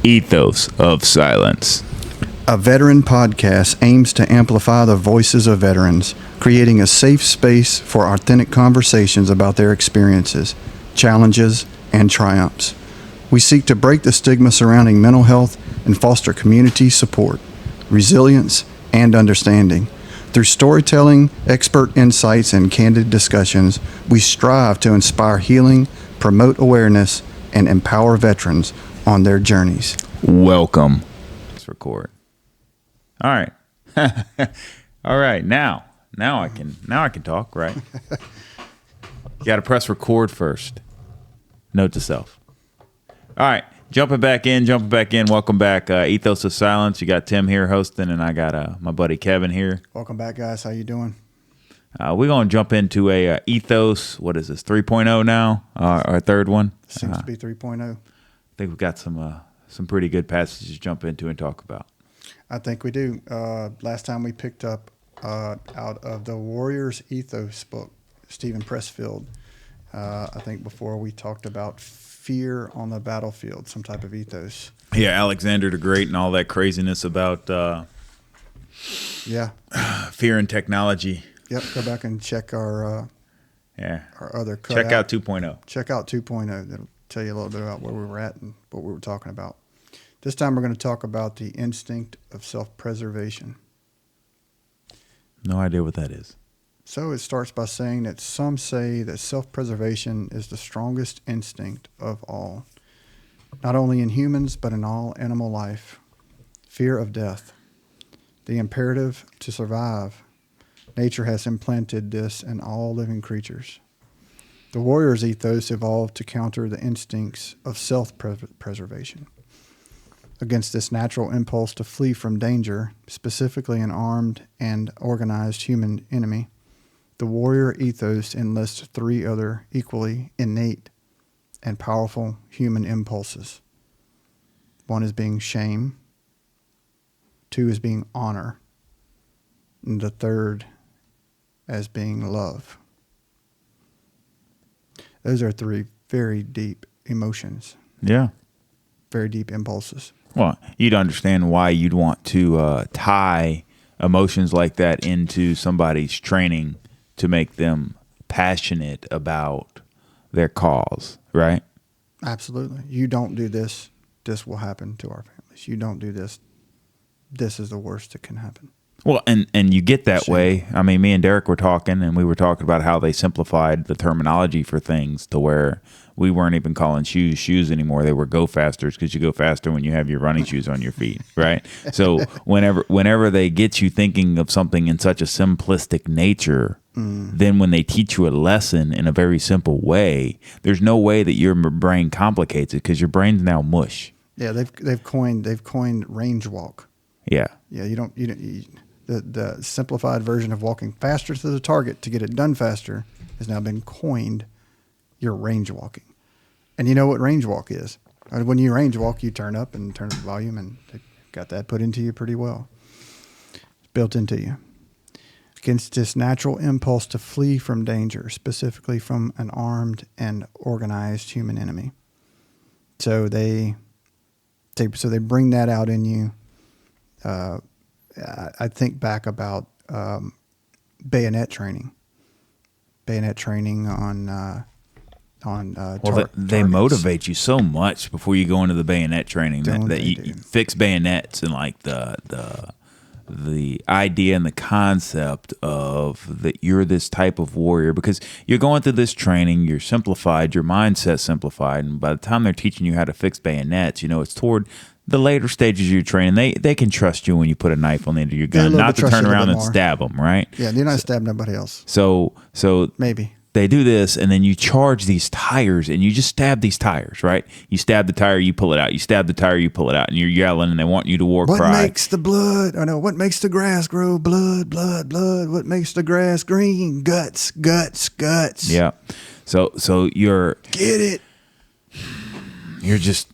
Ethos of Silence. A veteran podcast aims to amplify the voices of veterans, creating a safe space for authentic conversations about their experiences, challenges, and triumphs. We seek to break the stigma surrounding mental health and foster community support, resilience, and understanding. Through storytelling, expert insights, and candid discussions, we strive to inspire healing, promote awareness, and empower veterans on their journeys. Welcome. Let's record. All right. All right. Now I can talk, right? You got to press record first. Note to self. All right. Jumping back in. Welcome back. Ethos of Silence. You got Tim here hosting, and I got my buddy Kevin here. Welcome back, guys. How you doing? We're going to jump into a Ethos, what is this, 3.0 now? Our third one? Seems to be 3.0. I think we've got some pretty good passages to jump into and talk about. I think we do. Last time we picked up out of the Warrior's Ethos book, Stephen Pressfield. I think before we talked about fear on the battlefield, some type of ethos. Yeah, Alexander the Great and all that craziness about fear and technology. Yep, go back and check our other cut. Check out 2.0. Check out 2.0. That'll tell you a little bit about where we were at and what we were talking about. This time we're going to talk about the instinct of self-preservation. No idea what that is. So it starts by saying that some say that self-preservation is the strongest instinct of all, not only in humans but in all animal life. Fear of death, the imperative to survive. Nature has implanted this in all living creatures. The warrior's ethos evolved to counter the instincts of self-preservation. Against this natural impulse to flee from danger, specifically an armed and organized human enemy, the warrior ethos enlists three other equally innate and powerful human impulses. One is being shame, two is being honor, and the third as being love. Those are three very deep emotions. Yeah. Very deep impulses. Well, you'd understand why you'd want to tie emotions like that into somebody's training to make them passionate about their cause, right? Absolutely. You don't do this, this will happen to our families. You don't do this, this is the worst that can happen. Well, and you get that way. I mean, me and Derek were talking, and we were talking about how they simplified the terminology for things to where we weren't even calling shoes anymore. They were go fasters because you go faster when you have your running shoes on your feet, right? So whenever they get you thinking of something in such a simplistic nature, then when they teach you a lesson in a very simple way, there's no way that your brain complicates it because your brain's now mush. Yeah, they've coined range walk. Yeah. Yeah, the simplified version of walking faster to the target to get it done faster has now been coined. You're range walking. And you know what range walk is. When you range walk, you turn up and turn up the volume, and they've got that put into you pretty well. It's built into you. Against this natural impulse to flee from danger, specifically from an armed and organized human enemy. So they bring that out in you. I think back about bayonet training on they motivate you so much before you go into the bayonet training that you fix bayonets and like the idea and the concept of that you're this type of warrior because you're going through this training, you're simplified, your mindset's simplified, and by the time they're teaching you how to fix bayonets, it's toward the later stages of your training. They can trust you when you put a knife on the end of your gun, not to turn around and stab them, right? Yeah, you're not stabbing nobody else. So maybe they do this, and then you charge these tires, and you just stab these tires, right? You stab the tire, you pull it out. You stab the tire, you pull it out, and you're yelling, and they want you to war cry. What makes the blood? I know. What makes the grass grow? Blood, blood, blood. What makes the grass green? Guts, guts, guts. Yeah. So you're get it. You're just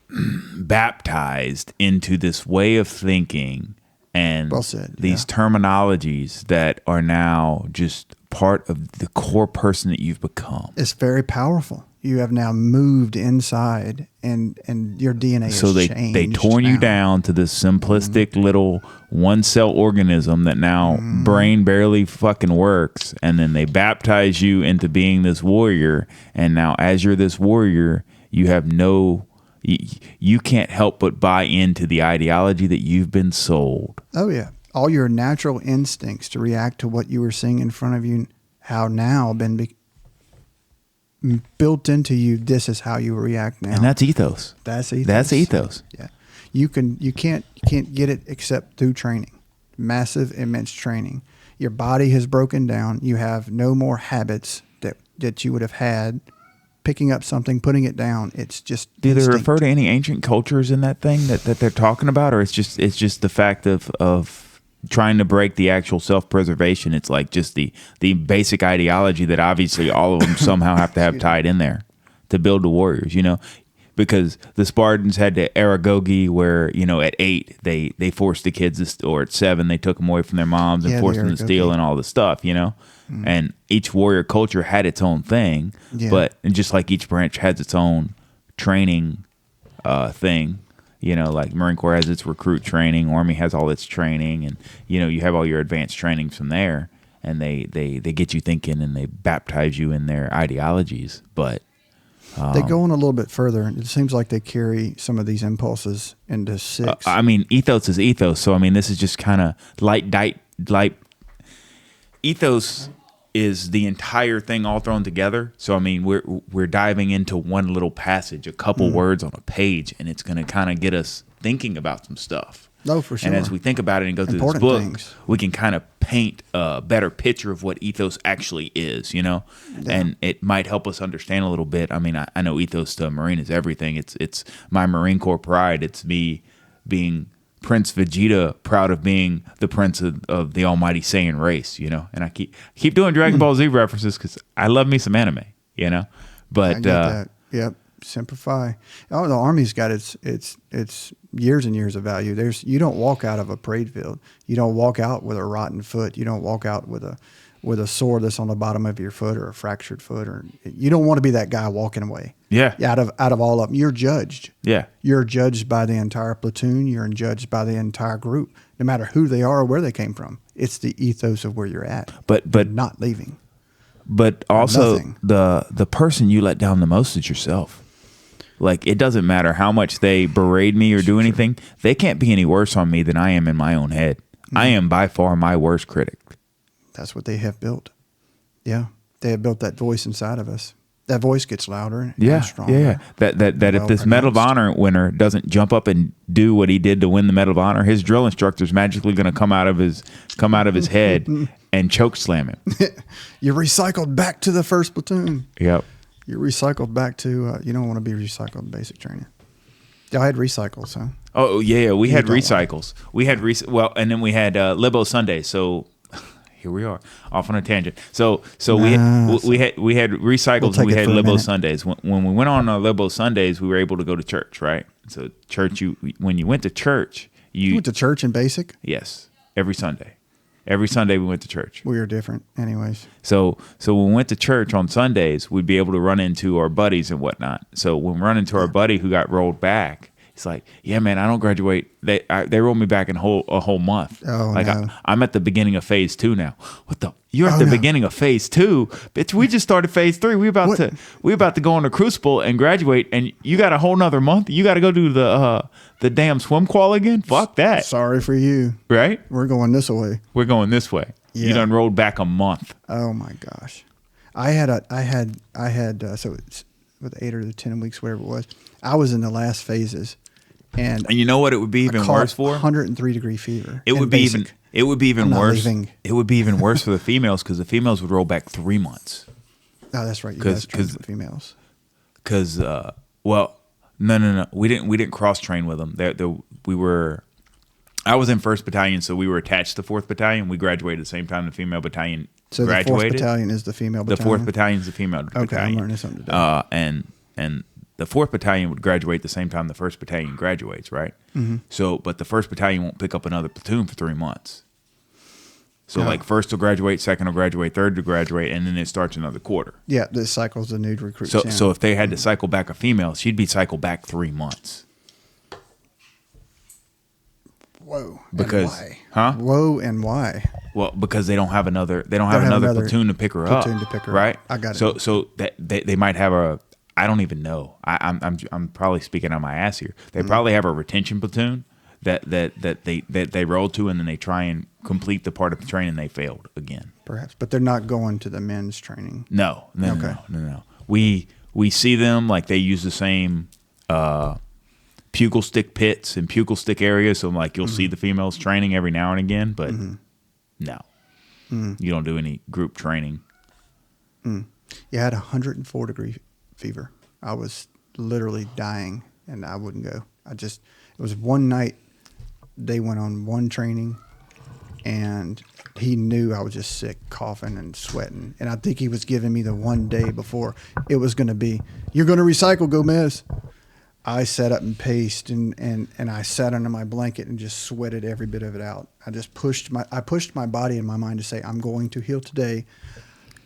baptized into this way of thinking and these terminologies that are now just part of the core person that you've become. It's very powerful. You have now moved inside, and your DNA has changed. So they torn you down to this simplistic little one-cell organism that now brain barely fucking works, and then they baptize you into being this warrior. And now, as you're this warrior, you have you can't help but buy into the ideology that you've been sold. Oh yeah, all your natural instincts to react to what you were seeing in front of you, how now been built into you. This is how you react now, and that's ethos. That's ethos. That's ethos. Yeah, you can't get it except through training, massive, immense training. Your body has broken down. You have no more habits that you would have had. Picking up something, putting it down. It's just. Do instinct. they refer to any ancient cultures in that thing that they're talking about, or it's just the fact of trying to break the actual self-preservation? It's like just the basic ideology that obviously all of them somehow have to have tied in there to build the warriors, because the Spartans had the aragogi where, at 8 they forced the kids or at 7 they took them away from their moms and forced them to steal and all the stuff, and each warrior culture had its own thing, but just like each branch has its own training thing. Like Marine Corps has its recruit training, Army has all its training, and you have all your advanced trainings from there, and they get you thinking and they baptize you in their ideologies. But they go on a little bit further. It seems like they carry some of these impulses into 6. Ethos is ethos. So this is just kind of light. Ethos is the entire thing all thrown together. So we're diving into one little passage, a couple words on a page, and it's going to kind of get us thinking about some stuff. Oh, for sure. And as we think about it and go through Important this book, things. we can kind of paint a better picture of what ethos actually is, and it might help us understand a little bit. I know ethos to a Marine is everything. It's my Marine Corps pride. It's me being Prince Vegeta, proud of being the prince of the almighty Saiyan race, and I keep doing Dragon Ball Z references because I love me some anime, but I get that. Yep. Simplify. Oh, the Army's got its years and years of value. You don't walk out of a parade field. You don't walk out with a rotten foot. You don't walk out with a sore that's on the bottom of your foot or a fractured foot, or you don't want to be that guy walking away. Yeah. Out of all of them, you're judged. Yeah. You're judged by the entire platoon. You're judged by the entire group, no matter who they are or where they came from. It's the ethos of where you're at. But not leaving. But also the person you let down the most is yourself. Like, it doesn't matter how much they berate me or do anything. They can't be any worse on me than I am in my own head. I am by far my worst critic. That's what they have built. Yeah. They have built that voice inside of us. That voice gets louder and stronger. Yeah. That if this Medal of Honor winner doesn't jump up and do what he did to win the Medal of Honor, his drill instructor's magically going to come out of his head and choke slam him. You're recycled back to the first platoon. Yep. You're recycled back to, you don't want to be recycled in basic training. I had recycles, huh? Oh, yeah, we had recycles. We had, and then we had Libo Sundays. So here we are, off on a tangent. So we had recycles and we had Libo Sundays. When we went on our Libo Sundays, we were able to go to church, right? So church, when you went to church, you went to church in basic? Yes, every Sunday. Every Sunday we went to church. We were different anyways. So when we went to church on Sundays, we'd be able to run into our buddies and whatnot. So when we run into our buddy who got rolled back, he's like, yeah, man, I don't graduate. They rolled me back in a whole month. Oh, like no. I'm at the beginning of phase 2 now. What the? You're at the beginning of phase 2, bitch. We just started phase 3. We about to go on the crucible and graduate, and you got a whole nother month. You got to go do the damn swim qual again. Fuck that. Sorry for you. Right? We're going this way. We're going this way. Yeah. You done rolled back a month. Oh my gosh. I had so it's with 8 or 10 weeks, whatever it was. I was in the last phases. And you know what it would be even worse for? 103 degree fever. It would be even worse. Leaving. It would be even worse for the females because the females would roll back 3 months. Oh, that's right. You guys trained with females. Because no. We didn't cross train with them. I was in 1st Battalion, so we were attached to 4th Battalion. We graduated at the same time the female battalion graduated. So the 4th Battalion is the female battalion? The 4th Battalion is the female battalion. Okay, I'm learning something today. And the 4th Battalion would graduate the same time the 1st Battalion graduates, right? Mm-hmm. So, but the 1st Battalion won't pick up another platoon for 3 months. So like first will graduate, second will graduate, third to graduate, and then it starts another quarter. Yeah, this cycles the new recruits. So if they had to cycle back a female, she'd be cycled back 3 months. Whoa. Because and why? Huh? Whoa, and why? Well, because they don't have another platoon to pick her up. Right? I got it. it. So that they might have a, I don't even know. I'm probably speaking on my ass here. They probably have a retention platoon that they roll to, and then they try and complete the part of the training they failed again. Perhaps, but they're not going to the men's training. No. We see them like they use the same pugil stick pits and pugil stick areas. So like you'll see the females training every now and again, but no, you don't do any group training. Yeah, I had 104-degree fever. I was literally dying, and I wouldn't go. It was one night. They went on one training, and he knew I was just sick, coughing and sweating. And I think he was giving me the one day before it was going to be, you're going to recycle, Gomez. I sat up and paced, and I sat under my blanket and just sweated every bit of it out. I pushed my body and my mind to say, I'm going to heal today.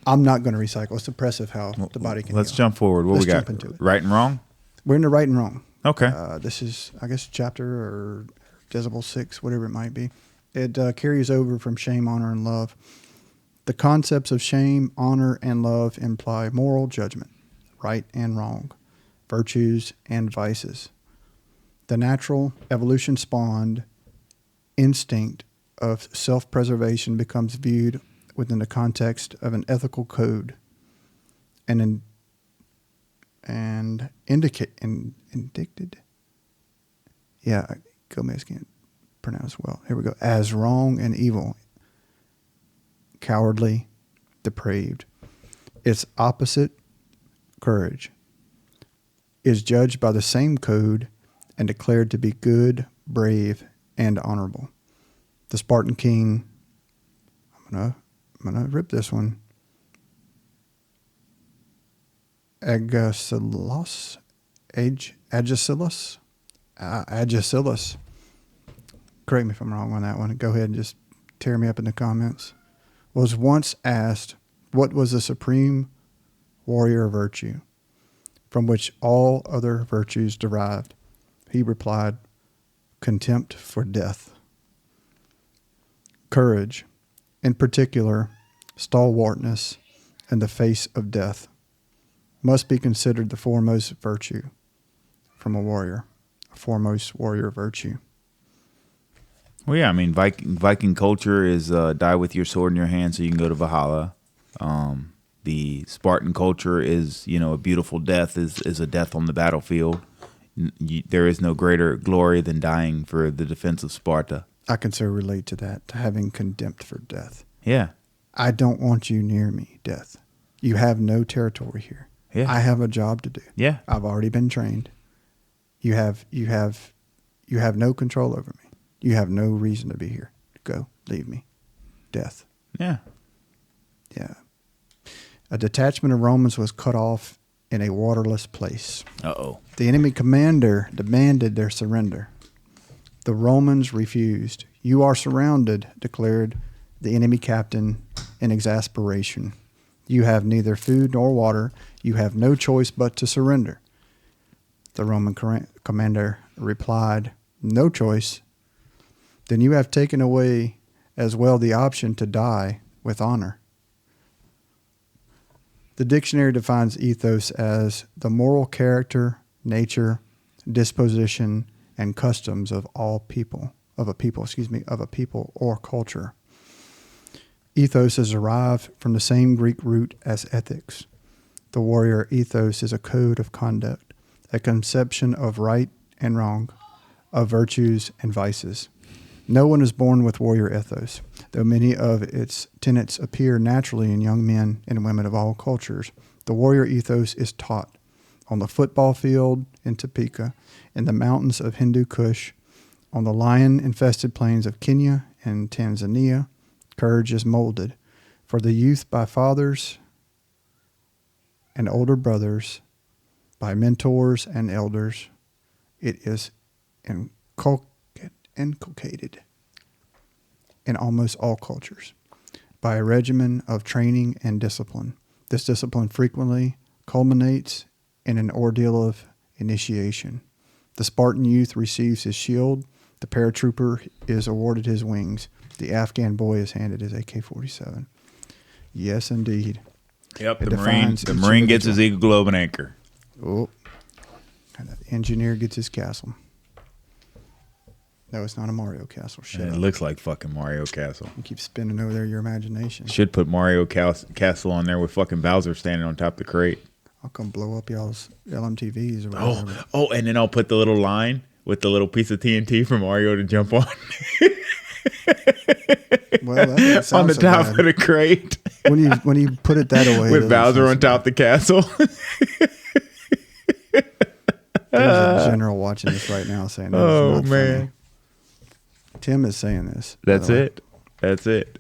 I'm not going to recycle. It's impressive how the body can Let's heal. jump forward. Let's we got? Jump into it. Right and wrong? We're into right and wrong. Okay. This is, I guess, chapter or Decibel 6, whatever it might be. It carries over from shame, honor, and love. The concepts of shame, honor, and love imply moral judgment, right and wrong, virtues and vices. The natural evolution-spawned instinct of self-preservation becomes viewed within the context of an ethical code and indicted. Yeah, Gomez can't pronounce well. Here we go. As wrong and evil, cowardly, depraved. Its opposite, courage, is judged by the same code and declared to be good, brave, and honorable. The Spartan king, I'm gonna rip this one. Agesilaus. Correct me if I'm wrong on that one. Go ahead and just tear me up in the comments. Was once asked, what was the supreme warrior virtue from which all other virtues derived? He replied, contempt for death. Courage, in particular, stalwartness in the face of death, must be considered the foremost virtue from a warrior, a foremost warrior virtue. Well, yeah, I mean, Viking culture is die with your sword in your hand so you can go to Valhalla. The Spartan culture is, a beautiful death is a death on the battlefield. There is no greater glory than dying for the defense of Sparta. I can so relate to that, to having contempt for death. Yeah. I don't want you near me, death. You have no territory here. Yeah. I have a job to do. Yeah. I've already been trained. You have no control over me. You have no reason to be here. Go, leave me. Death. Yeah. Yeah. A detachment of Romans was cut off in a waterless place. Uh-oh. The enemy commander demanded their surrender. The Romans refused. You are surrounded, declared the enemy captain in exasperation. You have neither food nor water. You have no choice but to surrender. The Roman commander replied, no choice. Then you have taken away as well the option to die with honor. The dictionary defines ethos as the moral character, nature, disposition, and customs of a people or culture. Ethos is derived from the same Greek root as ethics. The warrior ethos is a code of conduct, a conception of right and wrong, of virtues and vices. No one is born with warrior ethos, though many of its tenets appear naturally in young men and women of all cultures. The warrior ethos is taught on the football field in Topeka, in the mountains of Hindu Kush, on the lion-infested plains of Kenya and Tanzania. Courage is molded for the youth by fathers and older brothers, by mentors and elders. It is inculcated in almost all cultures. by a regimen of training and discipline. This discipline frequently culminates in an ordeal of initiation. The Spartan youth receives his shield. The paratrooper is awarded his wings. The Afghan boy is handed his AK-47. Yes, indeed. Yep, the Marine gets his Eagle Globe and Anchor. Oh, and the engineer gets his castle. No, it's not a Mario Castle. Shut It up. looks like fucking Mario Castle. You keep spinning over there your imagination. Should put Mario Castle on there with fucking Bowser standing on top of the crate. I'll come blow up y'all's LMTVs or whatever. Oh, and then I'll put the little line with the little piece of TNT for Mario to jump on. Well, that doesn't sound on the so top bad. of the crate. When you put it that way, with Bowser on top of the castle. There's a general watching this right now saying, "Oh man." Funny. Tim is saying this. That's it. That's it.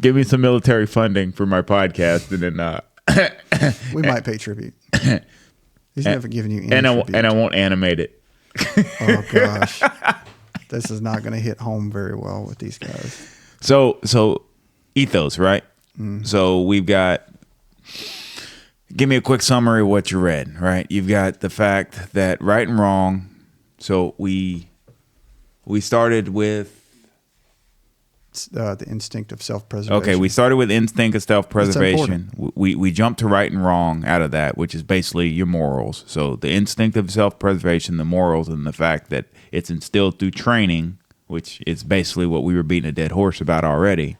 Give me some military funding for my podcast, and then we might pay tribute. He's never given you any tribute. And I won't animate it. Oh gosh, this is not going to hit home very well with these guys. So ethos, right? Mm. So we've got. Give me a quick summary of what you read. Right, you've got the fact that right and wrong. So we started with. The instinct of self-preservation. Okay, we started with instinct of self-preservation. We jumped to right and wrong out of that, which is basically your morals. So the instinct of self-preservation, the morals, and the fact that it's instilled through training, which is basically what we were beating a dead horse about already,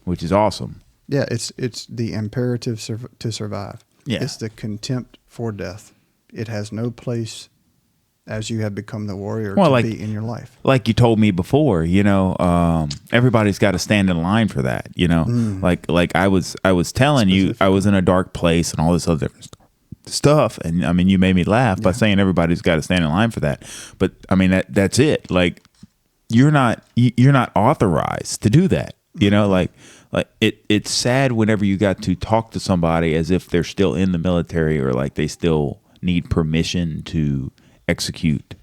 which is awesome. Yeah, it's the imperative to survive. Yeah. It's the contempt for death. It has no place as you have become the warrior be in your life. Like you told me before, everybody's got to stand in line for that, Like I was telling you, I was in a dark place and all this other different stuff, and I mean, you made me laugh by saying everybody's got to stand in line for that. But I mean, that's it. Like you're not authorized to do that, Like it's sad whenever you got to talk to somebody as if they're still in the military or like they still need permission to execute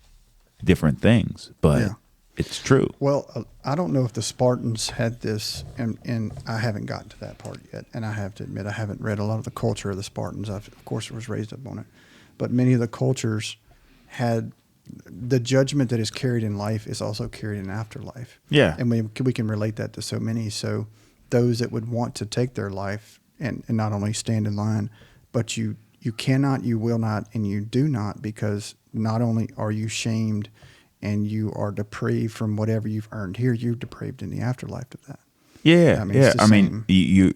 different things, but it's true. Well, I don't know if the Spartans had this, and I haven't gotten to that part yet, and I have to admit I haven't read a lot of the culture of the Spartans. Of course, was raised up on it, but many of the cultures had the judgment that is carried in life is also carried in afterlife. Yeah, and we can relate that to so many. So those that would want to take their life and not only stand in line, but you cannot, you will not, and you do not, because not only are you shamed and you are depraved from whatever you've earned here, you're depraved in the afterlife of that. Yeah, you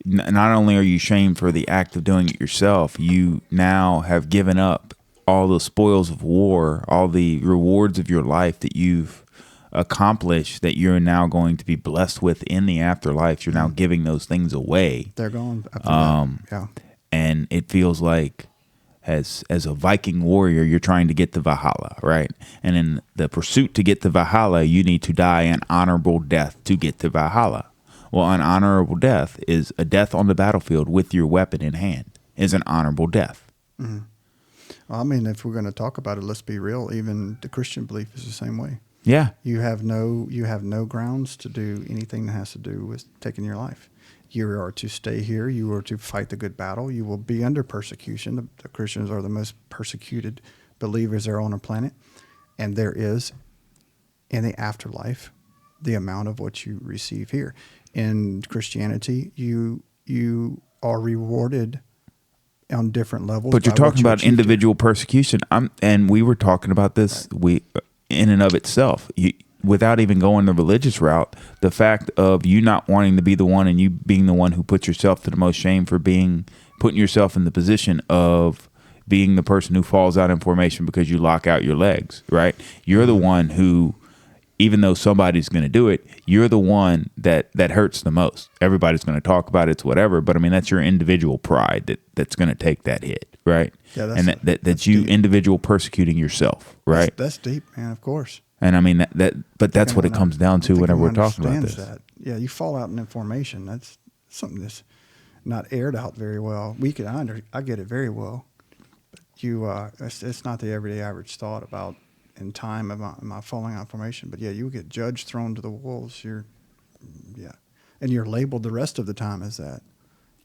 not only are you shamed for the act of doing it yourself, you now have given up all the spoils of war, all the rewards of your life that you've accomplished, that you're now going to be blessed with in the afterlife. You're now giving those things away. They're gone after that. Yeah. And it feels like as a Viking warrior, you're trying to get to Valhalla, right? And in the pursuit to get to Valhalla, you need to die an honorable death to get to Valhalla. Well, an honorable death is a death on the battlefield with your weapon in hand, is an honorable death. Mm-hmm. Well, I mean, if we're going to talk about it, let's be real. Even the Christian belief is the same way. Yeah. You have no grounds to do anything that has to do with taking your life. You are to stay here. You are to fight the good battle. You will be under persecution. The Christians are the most persecuted believers there on the planet. And there is, in the afterlife, the amount of what you receive here. In Christianity, you are rewarded on different levels. But you're talking about individual persecution. And we were talking about this in and of itself. Without even going the religious route, the fact of you not wanting to be the one and you being the one who puts yourself to the most shame for putting yourself in the position of being the person who falls out in formation because you lock out your legs, right? You're the one who, even though somebody's going to do it, you're the one that hurts the most. Everybody's going to talk about it, it's whatever, but I mean, that's your individual pride that's going to take that hit, right? Yeah, that's you deep. Individual persecuting yourself, right? That's deep, man, of course. And I mean but that's what it comes down to whenever we're talking about this. That. Yeah, you fall out in information. That's something that's not aired out very well. I get it very well, but it's not the everyday average thought about in time am I falling out information. But yeah, you get judged, thrown to the wolves. and you're labeled the rest of the time as that.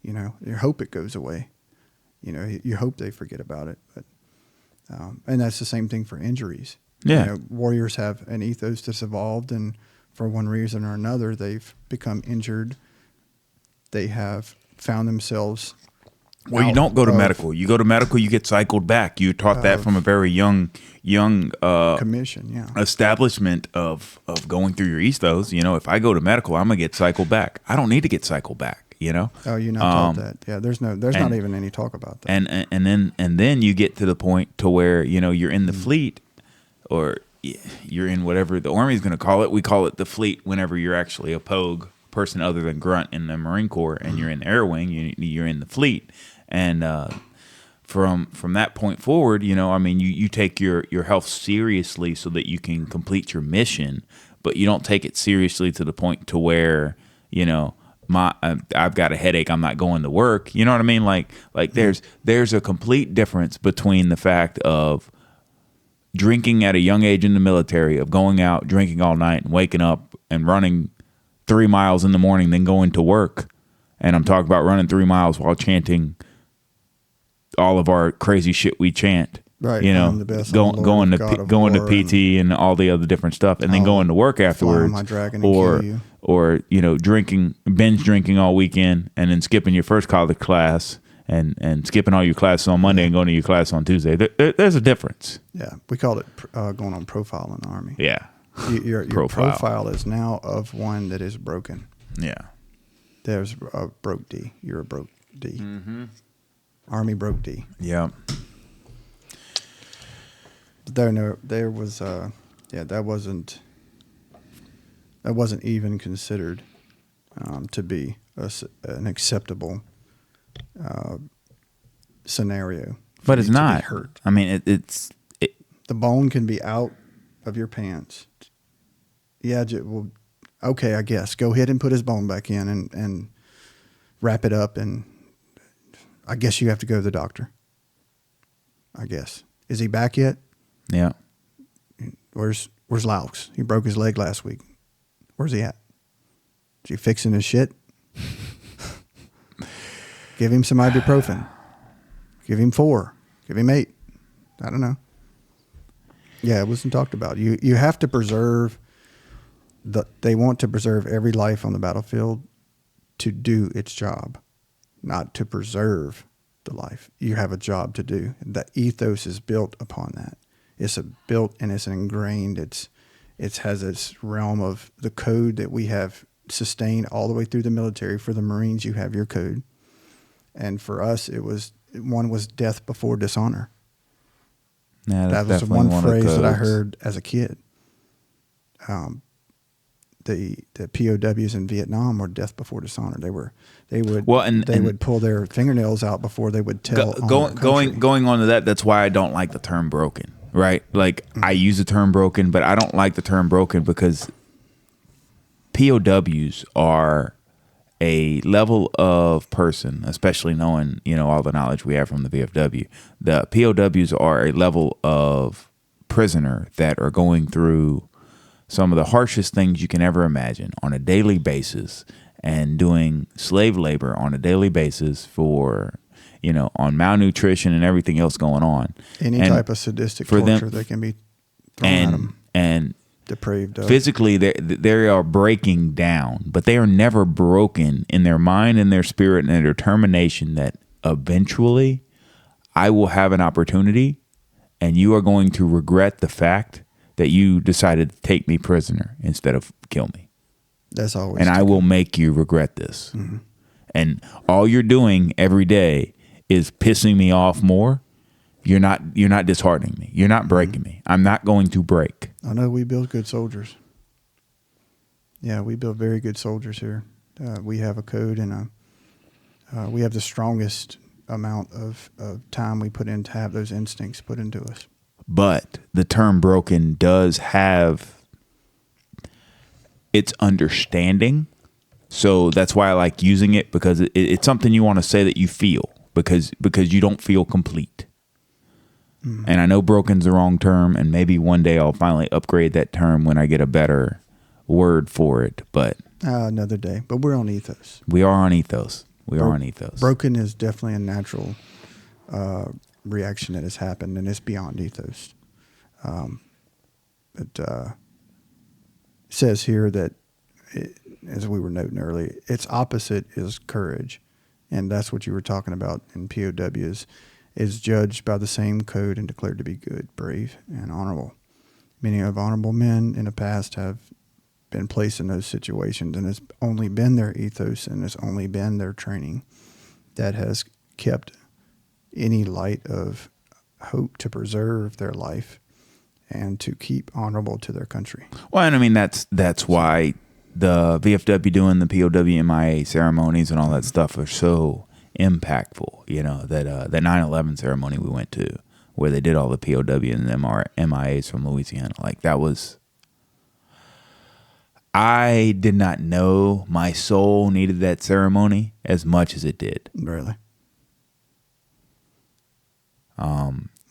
You hope it goes away. You hope they forget about it. But and that's the same thing for injuries. Yeah. Warriors have an ethos that's evolved, and for one reason or another, they've become injured. They have found themselves. Well, you don't go to medical. You go to medical, you get cycled back. You're taught that from a very young commission, establishment of going through your ethos. If I go to medical, I'm gonna get cycled back. I don't need to get cycled back. Oh, you're not taught that. Yeah, there's not even any talk about that. And then you get to the point to where you're in the fleet, or you're in whatever the Army's going to call it. We call it the fleet whenever you're actually a pogue person other than grunt in the Marine Corps, and you're in the air wing. You're in the fleet, and from that point forward, you take your health seriously so that you can complete your mission, but you don't take it seriously to the point to where I've got a headache, I'm not going to work. You know what I mean? Like there's a complete difference between the fact of drinking at a young age in the military, of going out drinking all night and waking up and running 3 miles in the morning, then going to work. And I'm talking about running 3 miles while chanting all of our crazy shit we chant. Right. Going to PT and all the other different stuff, and then going to work afterwards, or binge drinking all weekend, and then skipping your first college class and skipping all your classes on Monday and going to your class on Tuesday. There's a difference. Yeah, we called it going on profile in the Army. Yeah, your profile is now of one that is broken. Yeah, there's a broke D. You're a broke D. Mm-hmm. Army broke D. Yeah. There was that wasn't even considered to be an acceptable scenario. But it's not. Hurt. I mean, it's the bone can be out of your pants. Yeah, well, okay, I guess go ahead and put his bone back in and wrap it up, and I guess you have to go to the doctor. I guess. Is he back yet? Yeah. Where's Loucks? He broke his leg last week. Where's he at? Is he fixing his shit? Give him some ibuprofen. Give him 4. Give him 8. I don't know. Yeah, it wasn't talked about. You have to preserve they want to preserve every life on the battlefield to do its job, not to preserve the life. You have a job to do. The ethos is built upon that. It's built and it's ingrained. It has its realm of the code that we have sustained all the way through the military. For the Marines, you have your code, and for us, one was death before dishonor. Yeah, that was one phrase that I heard as a kid. The POWs in Vietnam were death before dishonor. They would pull their fingernails out before they would tell. Going on to that, that's why I don't like the term broken. Right? Like I use the term broken, but I don't like the term broken because POWs are a level of person, especially knowing, all the knowledge we have from the VFW. The POWs are a level of prisoner that are going through some of the harshest things you can ever imagine on a daily basis, and doing slave labor on a daily basis for, on malnutrition and everything else going on. Any type of sadistic torture that can be thrown at them. And depraved of. Physically, they are breaking down, but they are never broken in their mind and their spirit and their determination that eventually I will have an opportunity and you are going to regret the fact that you decided to take me prisoner instead of kill me. That's always. And I will make you regret this. Mm-hmm. And all you're doing every day is pissing me off more. You're not disheartening me. You're not breaking me. I'm not going to break. I know we build good soldiers. Yeah, we build very good soldiers here. We have a code, and we have the strongest amount of time we put in to have those instincts put into us. But the term broken does have its understanding. So that's why I like using it, because it's something you want to say that you feel, because you don't feel complete. Mm-hmm. And I know broken's the wrong term, and maybe one day I'll finally upgrade that term when I get a better word for it. But Another day, but we're on Ethos. We are on Ethos. We are on Ethos. Broken is definitely a natural reaction that has happened, and it's beyond Ethos. It says here that, as we were noting earlier, its opposite is courage, and that's what you were talking about in POWs, is judged by the same code and declared to be good, brave, and honorable. Many of honorable men in the past have been placed in those situations, and it's only been their ethos and it's only been their training that has kept any light of hope to preserve their life and to keep honorable to their country. Well, and I mean, that's why the VFW doing the POW MIA ceremonies and all that stuff are so impactful. You know, that 9/11 ceremony we went to, where they did all the POW and MIAs from Louisiana, like that was, I did not know my soul needed that ceremony as much as it did. Really?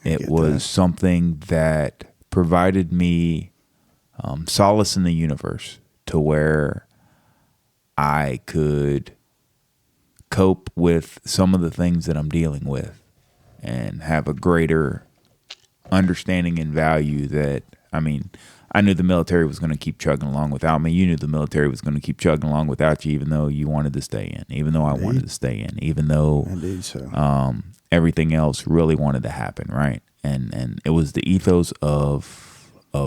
It was something that provided me solace in the universe, to where I could cope with some of the things that I'm dealing with and have a greater understanding and value that, I mean, I knew the military was going to keep chugging along without me. You knew the military was going to keep chugging along without you, even though you wanted to stay in, even though I wanted to stay in, even though Indeed so. Everything else really wanted to happen, right? And it was the ethos of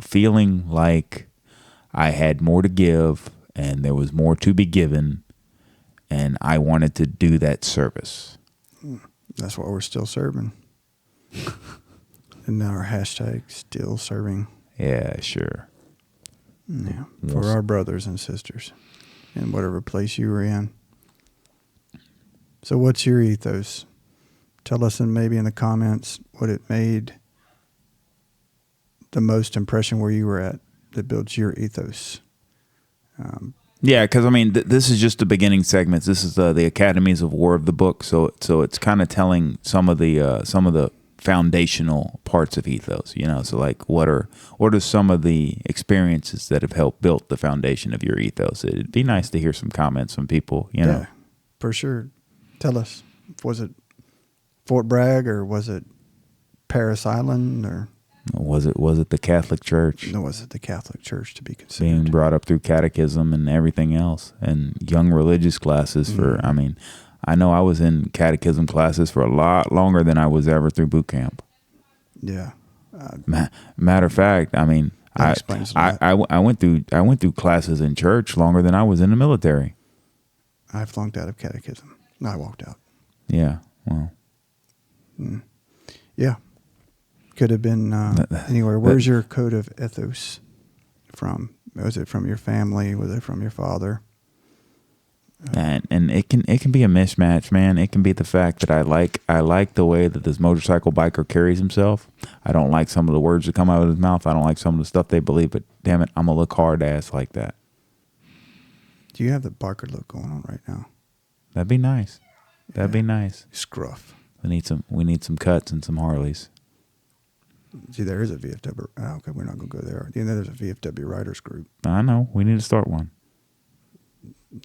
feeling like I had more to give and there was more to be given, and I wanted to do that service. That's why we're still serving. And now our hashtag still serving. Yeah, sure. Yeah, for our brothers and sisters in whatever place you were in. So what's your ethos? Tell us maybe in the comments what it made the most impression where you were at that builds your ethos. Yeah, because I mean, this is just the beginning segments. This is the Academies of War of the book, so it's kind of telling some of the foundational parts of ethos. You know, so like what are some of the experiences that have helped build the foundation of your ethos? It'd be nice to hear some comments from people. You know, for sure. Tell us, was it Fort Bragg or was it Paris Island or? Was it the Catholic Church? No, was it the Catholic Church to be considered? Being brought up through catechism and everything else, and young religious classes for, I mean, I know I was in catechism classes for a lot longer than I was ever through boot camp. Yeah. Matter of fact, I mean, I went through classes in church longer than I was in the military. I flunked out of catechism. I walked out. Yeah. Well. Yeah. Could have been anywhere. Where's your code of ethos from? Was it from your family? Was it from your father? And it can be a mismatch, man. It can be the fact that I like the way that this motorcycle biker carries himself. I don't like some of the words that come out of his mouth. I don't like some of the stuff they believe. But damn it, I'm gonna look hard ass like that. Do you have the biker look going on right now? That'd be nice. That'd be nice. Scruff. We need some cuts and some Harleys. See, there is a VFW. Okay, we're not going to go there. You know, there's a VFW writers group. I know. We need to start one.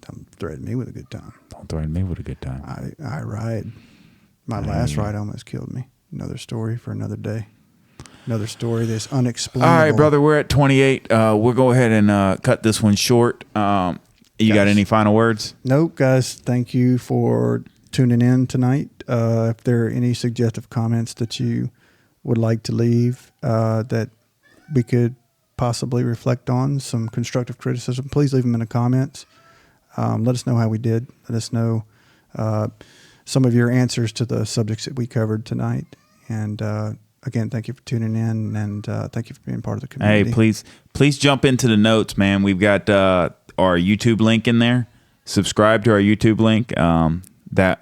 Don't threaten me with a good time. Don't threaten me with a good time. I ride. My last ride almost killed me. Another story for another day. Another story that's unexplainable. All right, brother. We're at 28. We'll go ahead and cut this one short. You got any final words? Nope, guys. Thank you for tuning in tonight. If there are any suggestive comments that you would like to leave that we could possibly reflect on, some constructive criticism, please leave them in the comments. Let us know how we did. Let us know some of your answers to the subjects that we covered tonight. And again, thank you for tuning in, and thank you for being part of the community. Hey, please jump into the notes, man. We've got our YouTube link in there. Subscribe to our YouTube link.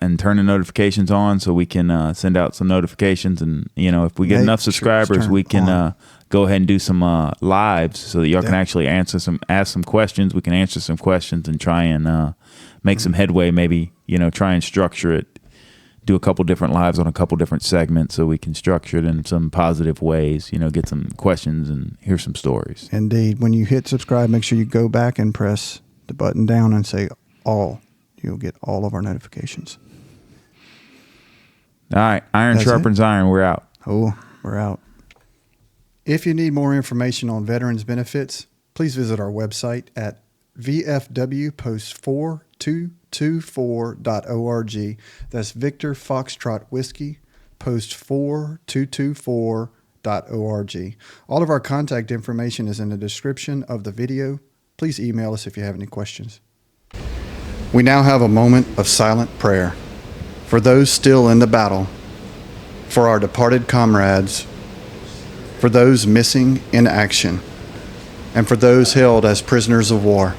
And turn the notifications on so we can send out some notifications, and if we get enough subscribers, we can go ahead and do some lives so that y'all can actually ask some questions. We can answer some questions and try and make some headway. Maybe try and structure it. Do a couple different lives on a couple different segments so we can structure it in some positive ways. Get some questions and hear some stories. Indeed, when you hit subscribe, make sure you go back and press the button down and say all. You'll get all of our notifications. All right. Iron sharpens iron. We're out. Oh, we're out. If you need more information on veterans benefits, please visit our website at vfwpost4224.org. That's Victor Foxtrot Whiskey, post4224.org. All of our contact information is in the description of the video. Please email us if you have any questions. We now have a moment of silent prayer for those still in the battle, for our departed comrades, for those missing in action, and for those held as prisoners of war.